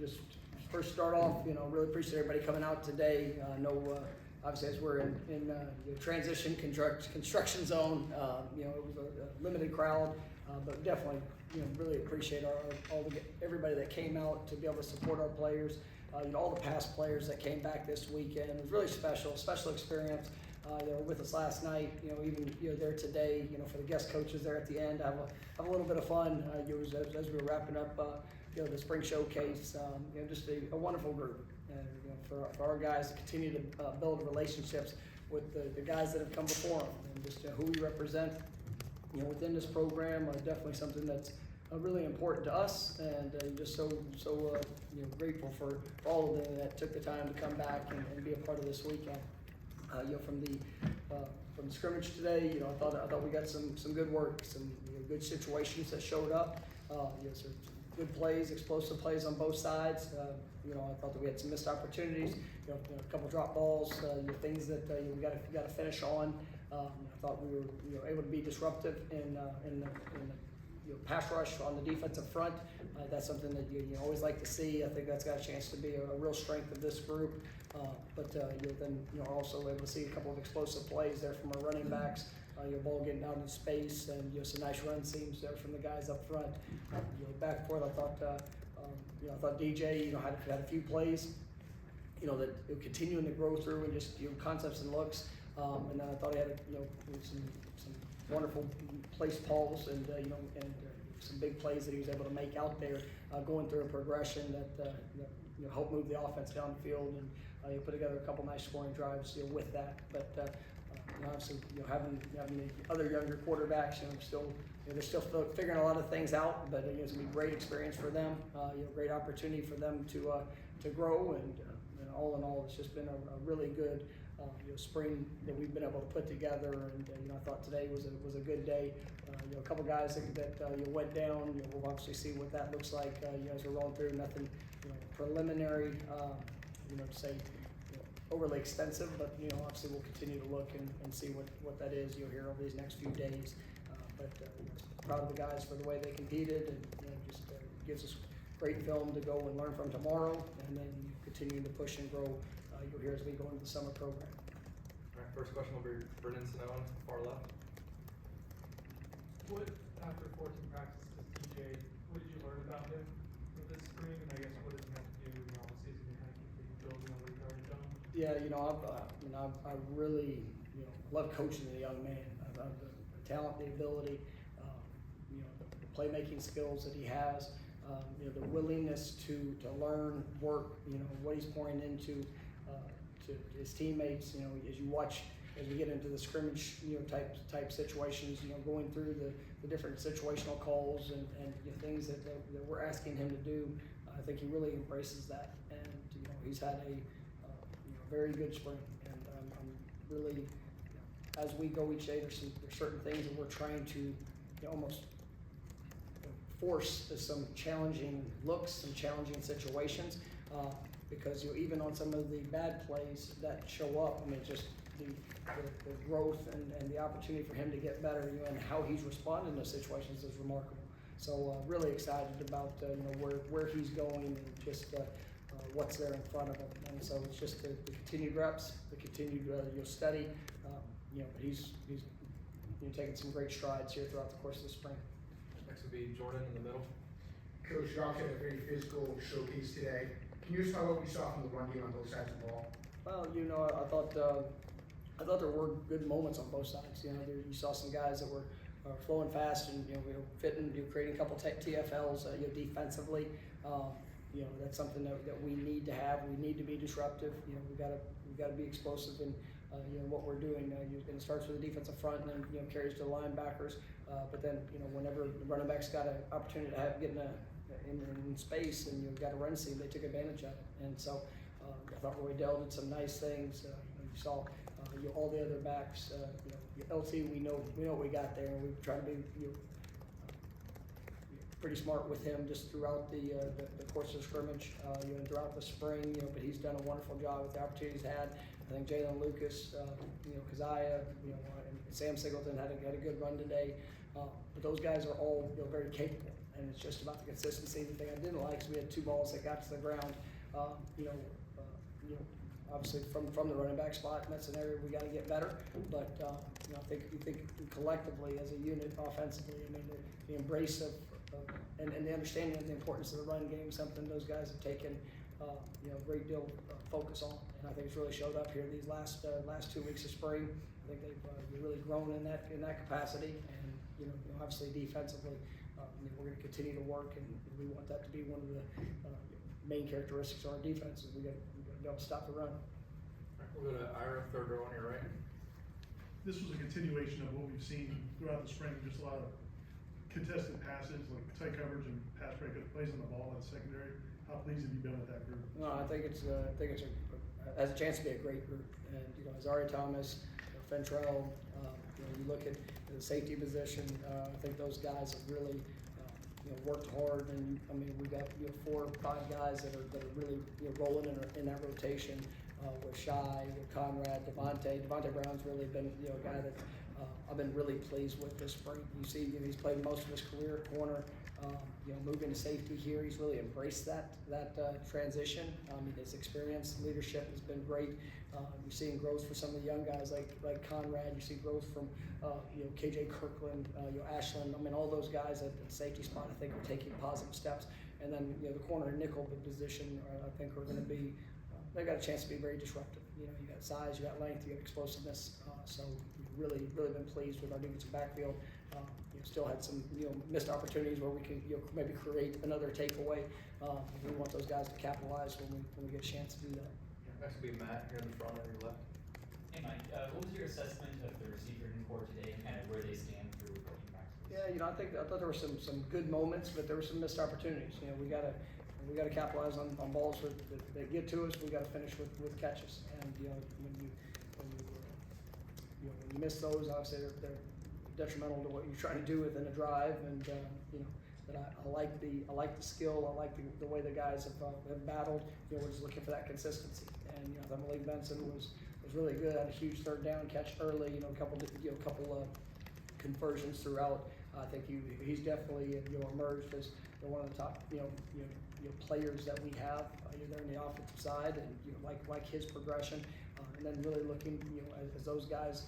just first start off, really appreciate everybody coming out today. Obviously as we're in transition construction zone, it was a limited crowd, but definitely, really appreciate everybody that came out to be able to support our players. All the past players that came back this weekend. It was really special experience. They were with us last night, even there today, for the guest coaches there at the end, have a little bit of fun as we were wrapping up the spring showcase. Just a wonderful group, and for our guys to continue to build relationships with the guys that have come before them, and just who we represent within this program. Definitely something that's really important to us, and just so grateful for all of them that took the time to come back and be a part of this weekend. From the scrimmage today, I thought we got some good work, some good situations that showed up. Some good plays, explosive plays on both sides. I thought that we had some missed opportunities. A couple drop balls, things that we got to finish on. I thought we were able to be disruptive in the pass rush on the defensive front. That's something that you always like to see. I think that's got a chance to be a real strength of this group. But then also able to see a couple of explosive plays there from our running backs. Ball getting out in space, and some nice run seams there from the guys up front. Back and forth, I thought DJ had a few plays that continuing to grow through, and just concepts and looks. And then I thought he had some wonderful place calls, and some big plays that he was able to make out there, going through a progression that helped move the offense down the field, and put together a couple nice scoring drives with that. But obviously, having the other younger quarterbacks, they're still figuring a lot of things out. But it's gonna be a great experience for them. Great opportunity for them to grow, and all in all, it's just been a really good spring that we've been able to put together. And I thought today was a good day. A couple guys that went down. We'll obviously see what that looks like as we're rolling through. Nothing preliminary, to say overly extensive, but obviously we'll continue to look and see what that is here over these next few days. But proud of the guys for the way they competed, and just gives us great film to go and learn from tomorrow, and then continue to push and grow here as we go into the summer program. All right, first question will be Brendan Sinone, far left. After 14 practices, DJ, what did you learn about him with this spring, and I guess what does he have to do in the offseason to kind of keep building on what he's already done? Yeah, I really love coaching the young man. The talent, the ability, the playmaking skills that he has, the willingness to learn, work, what he's pouring into to his teammates. As you watch, as we get into the scrimmage, type situations, going through the different situational calls and things that we're asking him to do. I think he really embraces that, and he's had a very good spring, and I'm really, as we go each day, there's certain things that we're trying to almost force some challenging looks, some challenging situations, because even on some of the bad plays that show up, just the growth and the opportunity for him to get better, and how he's responding to situations is remarkable. So really excited about where he's going, and just what's there in front of him. And so it's just the continued reps, the continued study. But he's taking some great strides here throughout the course of the spring. Next would be Jordan in the middle. Coach, you also had a very physical showcase today. Can you just tell what we saw from the run game on both sides of the ball? Well, I thought there were good moments on both sides. You saw some guys that were flowing fast, and we were fitting, creating a couple TFLs defensively. That's something that we need to have. We need to be disruptive. We got to be explosive in what we're doing. It starts with the defensive front, and then carries to the linebackers. But then whenever the running backs got an opportunity to get in space, and you've got a run seam, they took advantage of it. And so I thought Roy Dell did some nice things. You saw all the other backs. LT, we know what we got there, and we try to be pretty smart with him just throughout the course of scrimmage, and throughout the spring. But he's done a wonderful job with the opportunities he's had. I think Jalen Lucas, Keziah, and Sam Singleton had a good run today. But those guys are all very capable, and it's just about the consistency. The thing I didn't like is we had 2 balls that got to the ground, obviously from the running back spot, and that's an area we got to get better. But I think collectively as a unit offensively, I mean the embrace of and the understanding of the importance of the run game, something those guys have taken a great deal of focus on, and I think it's really showed up here these last 2 weeks of spring. I think they've really grown in that capacity, and obviously defensively, we're going to continue to work, and we want that to be one of the main characteristics of our defense. Is we got to be able to stop the run. We'll go to Ira, third row on your right. This was a continuation of what we've seen throughout the spring, just a lot of contested passes, like tight coverage and pass breakup plays on the ball in the secondary. How pleased have you been with that group? No, I think it has a chance to be a great group, and Azari Thomas, Fentrell, you look at the safety position. I think those guys have really worked hard, and I mean we got 4 or 5 guys that are really rolling in that rotation. With Shy, with Conrad, Devontae Brown's really been a guy that I've been really pleased with this spring. You see, he's played most of his career at corner. Moving to safety here, he's really embraced that transition. His experience, leadership has been great. You're seeing growth for some of the young guys like Conrad. You see growth from KJ Kirkland, Ashland. I mean, all those guys at the safety spot, I think, are taking positive steps. And then the corner and nickel position, I think, are going to be. They've got a chance to be very disruptive. You got size, you got length, you got explosiveness. So really been pleased with our defensive backfield. Still had some missed opportunities where we could maybe create another takeaway. We want those guys to capitalize when we get a chance to do that. Next will be Matt here in the front on your left. Hey Mike, what was your assessment of the receiver core today and kind of where they stand through rookie practice? Yeah, I thought there were some good moments, but there were some missed opportunities. We gotta capitalize on balls that get to us. We gotta finish with catches, and when you miss those, obviously they're detrimental to what you're trying to do within a drive. And but I like the skill. I like the way the guys have battled. We're just looking for that consistency. And I thought Malik Benson was really good. Had a huge third down catch early. A couple of conversions throughout. I think he's definitely emerged as one of the top players that we have there on the offensive side, and like his progression, and then really looking as those guys.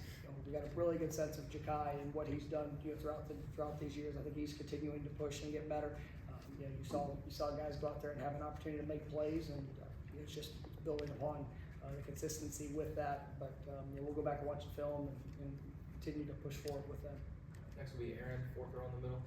We got a really good sense of Ja'Kai and what he's done throughout these years. I think he's continuing to push and get better. You saw guys go out there and have an opportunity to make plays, and it's just building upon the consistency with that. But we'll go back and watch the film and continue to push forward with them. Next will be Aaron, fourth row in the middle.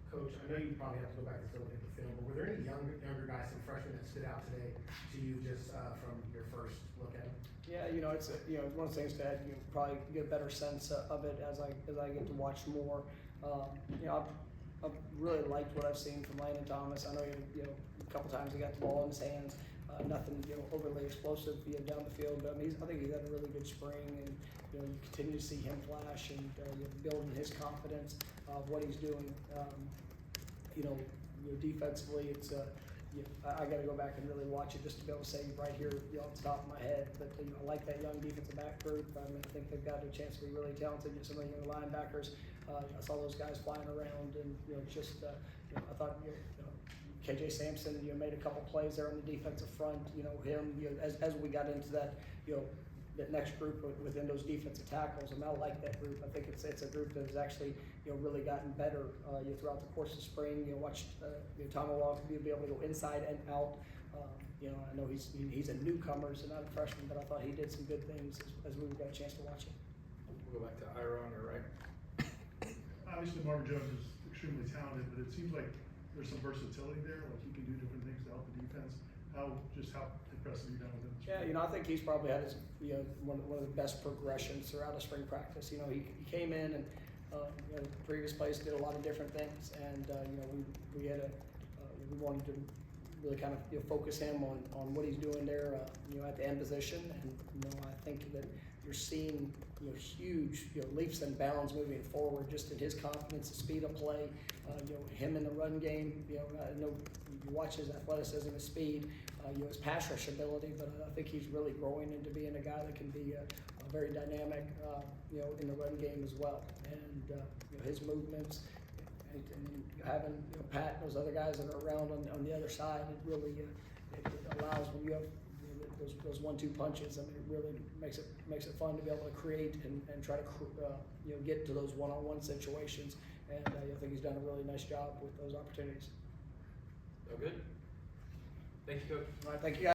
Coach, I know you probably have to go back and look at the film, but were there any younger guys, some freshmen that stood out today to you just from your first look at them? Yeah, it's one of the things that probably get a better sense of it as I get to watch more. I've really liked what I've seen from Landon Thomas. I know a couple times he got the ball in his hands. Nothing overly explosive down the field, but I think he's had a really good spring, and you continue to see him flash and building his confidence of what he's doing. Defensively, it's I got to go back and really watch it just to be able to say right here off the top of my head. But I like that young defensive back group. I think they've got a chance to be really talented. Some of the young linebackers, I saw those guys flying around, and I thought KJ Sampson made a couple plays there on the defensive front. As we got into that that next group within those defensive tackles, and I like that group. I think it's a group that has actually really gotten better throughout the course of spring. Watched Tomahawk be able to go inside and out. I know he's a newcomer, so not a freshman, but I thought he did some good things as we got a chance to watch it. We'll go back to Ira on your right. Obviously, Marvin Jones is extremely talented, but it seems like there's some versatility there. Like he can do different things to help the defense. How impressive you done with him? Yeah, I think he's probably had his one of the best progressions throughout a spring practice. He came in and the previous place did a lot of different things, and we we wanted to really kind of focus him on what he's doing there at the end position, and I think that you're seeing huge leaps and bounds moving forward just in his confidence, the speed of play, him in the run game. I know you watch his athleticism, his speed, his pass rush ability, but I think he's really growing into being a guy that can be very dynamic, in the run game as well. And his movements and having, you know, Pat and those other guys that are around on the other side, it really, it allows when you have, you know, those 1-2 punches. I mean, it really makes it fun to be able to create and try to, you know, get to those one-on-one situations. And I think he's done a really nice job with those opportunities. Oh, good. Thank you, Coach. All right, thank you guys.